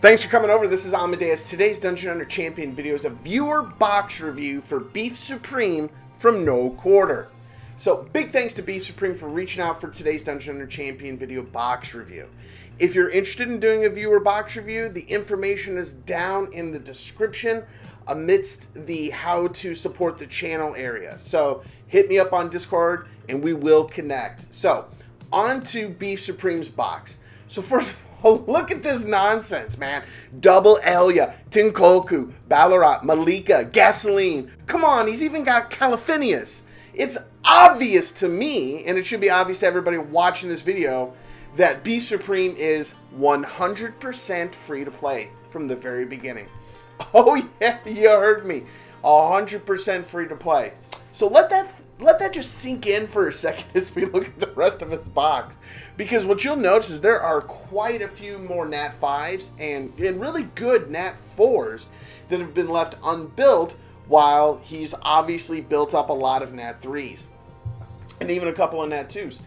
Thanks for coming over. This is Amodeus. Today's Dungeon Hunter Champion video is a viewer box review for BeefSupreme from Noquarter. So big thanks to BeefSupreme for reaching out for today's Dungeon Hunter Champion video box review. If you're interested in doing a viewer box review, the information is down in the description amidst the how to support the channel area. So hit me up on Discord and we will connect. So on to BeefSupreme's box. So first of all, look at this nonsense, man. Double Alya, Tenkoku, Bala'rot, Malika, Gasonline. Come on, he's even got Calepheneus. It's obvious to me, and it should be obvious to everybody watching this video, that BeefSupreme is 100% free to play from the very beginning. Oh yeah, you heard me. 100% free to play. So let that just sink in for a second as we look at the rest of his box. Because what you'll notice is there are quite a few more Nat 5s and really good Nat 4s that have been left unbuilt, while he's obviously built up a lot of Nat 3s. And even a couple of Nat 2s.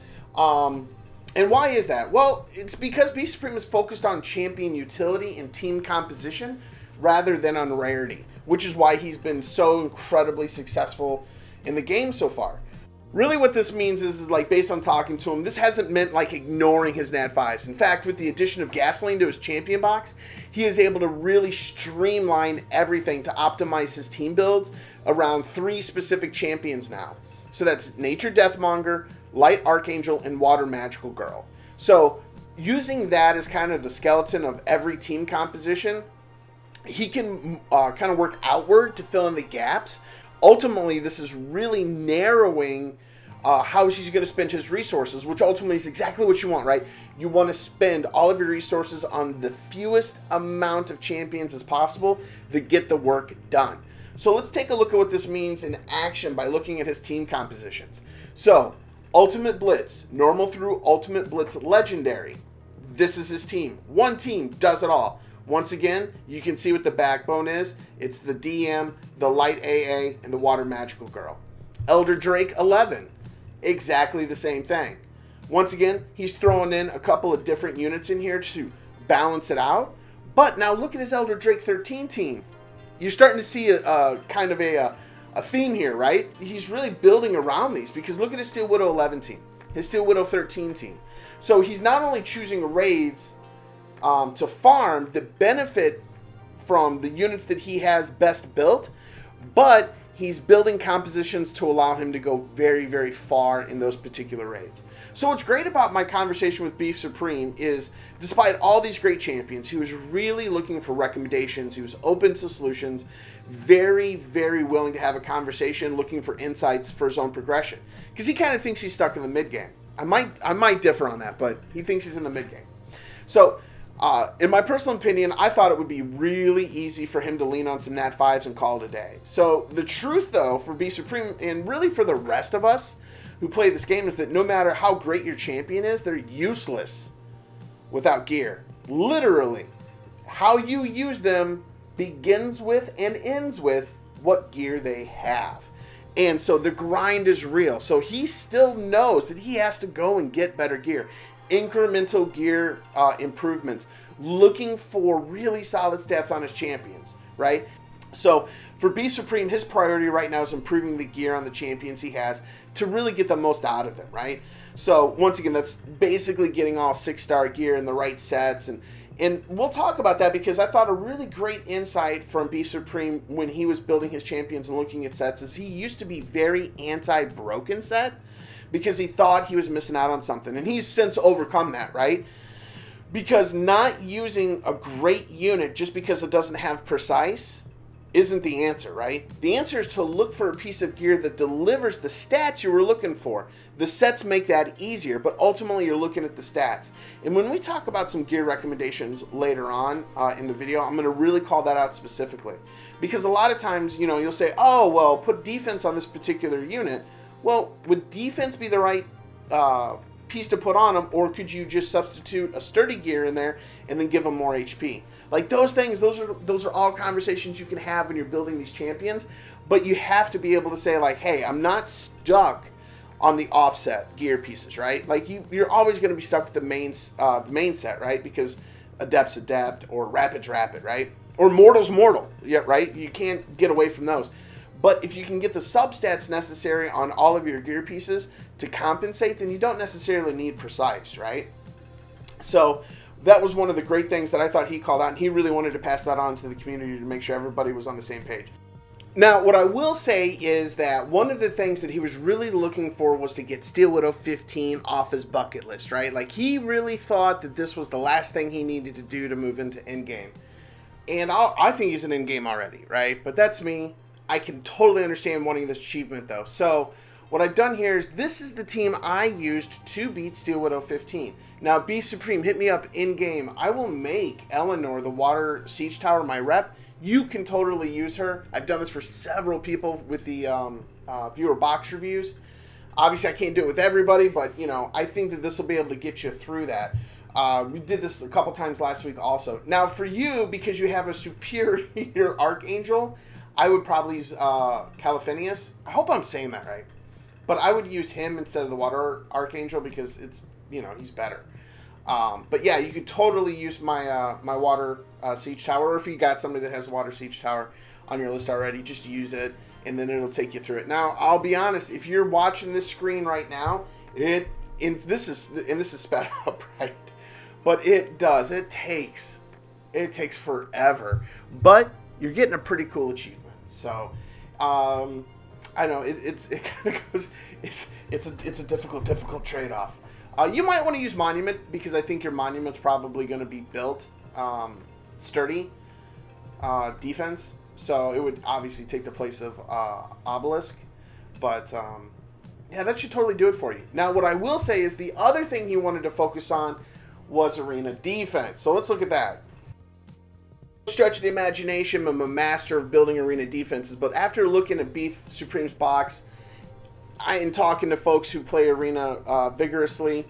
And why is that? Well, it's because BeefSupreme is focused on champion utility and team composition rather than on rarity, which is why he's been so incredibly successful in the game so far. Really what this means is like, based on talking to him, this hasn't meant like ignoring his Nat 5s. In fact, with the addition of Gasonline to his champion box, he is able to really streamline everything to optimize his team builds around 3 specific champions now. So that's Nature Deathmonger, Light Archangel, and Water Magical Girl. So using that as kind of the skeleton of every team composition, he can kind of work outward to fill in the gaps. Ultimately, this is really narrowing how he's going to spend his resources, which ultimately is exactly what you want, right? You want to spend all of your resources on the fewest amount of champions as possible that get the work done. So let's take a look at what this means in action by looking at his team compositions. So, Ultimate Blitz, normal through Ultimate Blitz Legendary. This is his team. One team does it all. Once again, you can see what the backbone is. It's the DM, the Light AA, and the Water Magical Girl. Elder Drake 11, exactly the same thing. Once again, he's throwing in a couple of different units in here to balance it out. But now look at his Elder Drake 13 team. You're starting to see a kind of a theme here, right? He's really building around these, because look at his Steel Widow 11 team, his Steel Widow 13 team. So he's not only choosing raids to farm that benefit from the units that he has best built, but he's building compositions to allow him to go very, very far in those particular raids. So what's great about my conversation with BeefSupreme is, despite all these great champions, he was really looking for recommendations. He was open to solutions, very, very willing to have a conversation, looking for insights for his own progression. Because he kind of thinks he's stuck in the mid game. I might differ on that, but he thinks he's in the mid game. So in my personal opinion, I thought it would be really easy for him to lean on some Nat 5s and call it a day. So the truth, though, for BeefSupreme, and really for the rest of us who play this game, is that no matter how great your champion is, they're useless without gear. Literally, how you use them begins with and ends with what gear they have. And so the grind is real. So he still knows that he has to go and get better gear. Incremental gear improvements, looking for really solid stats on his champions, right? So for BeefSupreme, his priority right now is improving the gear on the champions he has to really get the most out of them, right? So once again, that's basically getting all 6-star gear in the right sets, and we'll talk about that, because I thought a really great insight from BeefSupreme when he was building his champions and looking at sets is he used to be very anti-broken set, because he thought he was missing out on something. And he's since overcome that, right? Because not using a great unit just because it doesn't have precise isn't the answer, right? The answer is to look for a piece of gear that delivers the stats you were looking for. The sets make that easier, but ultimately you're looking at the stats. And when we talk about some gear recommendations later on in the video, I'm going to really call that out specifically. Because a lot of times, you know, you'll say, oh, well, put defense on this particular unit. Well, would defense be the right piece to put on them, or could you just substitute a sturdy gear in there and then give them more HP? Like those things, those are all conversations you can have when you're building these champions, but you have to be able to say like, hey, I'm not stuck on the offset gear pieces, right? Like you're always going to be stuck with the main set, right? Because Adept's Adept, or Rapid's Rapid, right? Or Mortal's Mortal, yeah, right? You can't get away from those. But if you can get the substats necessary on all of your gear pieces to compensate, then you don't necessarily need Precise, right? So that was one of the great things that I thought he called out, and he really wanted to pass that on to the community to make sure everybody was on the same page. Now, what I will say is that one of the things that he was really looking for was to get Steel Widow 15 off his bucket list, right? Like, he really thought that this was the last thing he needed to do to move into endgame. And I think he's in endgame already, right? But that's me. I can totally understand wanting this achievement, though. So what I've done here is this is the team I used to beat Steel Widow 15. Now, BeefSupreme, hit me up in-game. I will make Eleanor, the Water Siege Tower, my rep. You can totally use her. I've done this for several people with the viewer box reviews. Obviously, I can't do it with everybody, but, you know, I think that this will be able to get you through that. We did this a couple times last week also. Now, for you, because you have a superior Archangel, I would probably use Calepheneus. I hope I'm saying that right. But I would use him instead of the Water Archangel because it's, you know, he's better. But yeah, you could totally use my my Water Siege Tower, or if you got somebody that has a Water Siege Tower on your list already, just use it, and then it'll take you through it. Now, I'll be honest, if you're watching this screen right now, this is sped up, right? But it takes forever. But you're getting a pretty cool achievement. So, I know it kind of goes. It's a difficult trade-off. You might want to use Monument because I think your Monument's probably going to be built sturdy defense. So it would obviously take the place of Obelisk. But yeah, that should totally do it for you. Now, what I will say is the other thing he wanted to focus on was arena defense. So let's look at that. Stretch the imagination. I'm a master of building arena defenses, but after looking at BeefSupreme's box and talking to folks who play arena vigorously,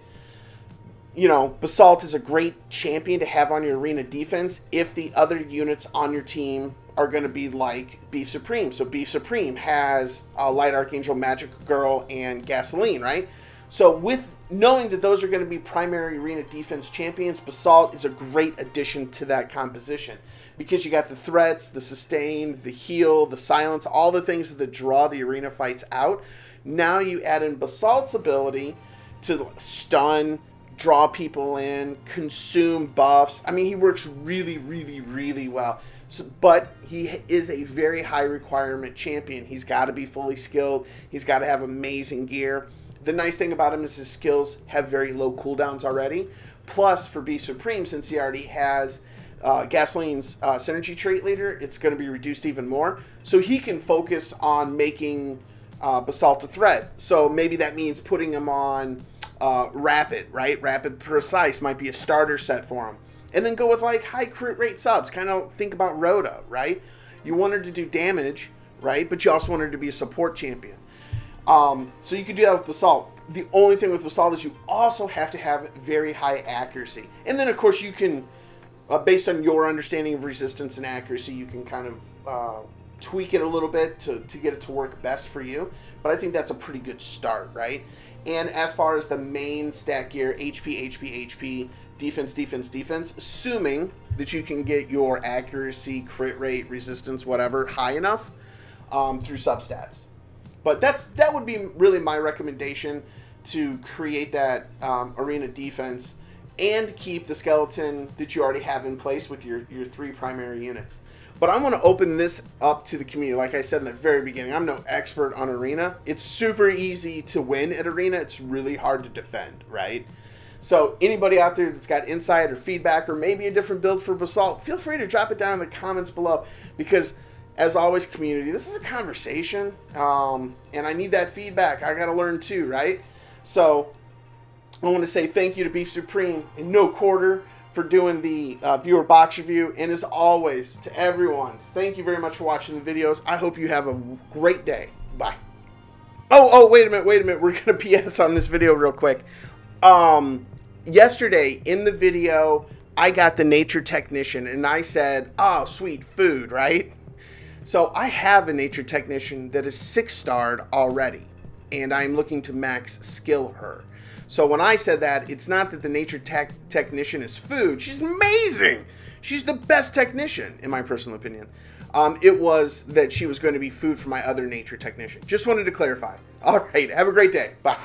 you know, Basalt is a great champion to have on your arena defense if the other units on your team are going to be like BeefSupreme. So BeefSupreme has Light Archangel, Magic Girl, and Gasonline, right? So with knowing that those are going to be primary arena defense champions, Basalt is a great addition to that composition because you got the threats, the sustain, the heal, the silence, all the things that draw the arena fights out. Now you add in Basalt's ability to stun, draw people in, consume buffs. I mean, he works really well. So, but he is a very high requirement champion. He's got to be fully skilled. He's got to have amazing gear. The nice thing about him is his skills have very low cooldowns already. Plus, for BeefSupreme, since he already has Gasoline's synergy trait leader, it's going to be reduced even more. So he can focus on making Basalt a threat. So maybe that means putting him on Rapid, right? Rapid Precise might be a starter set for him. And then go with like high crit rate subs. Kind of think about Rota, right? You want her to do damage, right? But you also want her to be a support champion. So you could do that with Basalt. The only thing with Basalt is you also have to have very high accuracy. And then, of course, you can, based on your understanding of resistance and accuracy, you can kind of tweak it a little bit to get it to work best for you. But I think that's a pretty good start, right? And as far as the main stat gear, HP, defense, assuming that you can get your accuracy, crit rate, resistance, whatever, high enough through substats. But that would be really my recommendation, to create that arena defense and keep the skeleton that you already have in place with your 3 primary units. But I want to open this up to the community. Like I said in the very beginning, I'm no expert on arena. It's super easy to win at arena. It's really hard to defend, right? So anybody out there that's got insight or feedback or maybe a different build for Basalt, feel free to drop it down in the comments below, because as always, community, this is a conversation, and I need that feedback. I got to learn too, right? So I want to say thank you to BeefSupreme and Noquarter for doing the viewer box review. And as always, to everyone, thank you very much for watching the videos. I hope you have a great day. Bye. Oh, wait a minute. We're going to PS on this video real quick. Yesterday in the video, I got the Nature Technician, and I said, oh, sweet food, right? So I have a Nature Technician that is 6-starred already, and I'm looking to max skill her. So when I said that, it's not that the nature technician is food. She's amazing. She's the best technician, in my personal opinion. It was that she was going to be food for my other nature technician. Just wanted to clarify. All right, have a great day. Bye.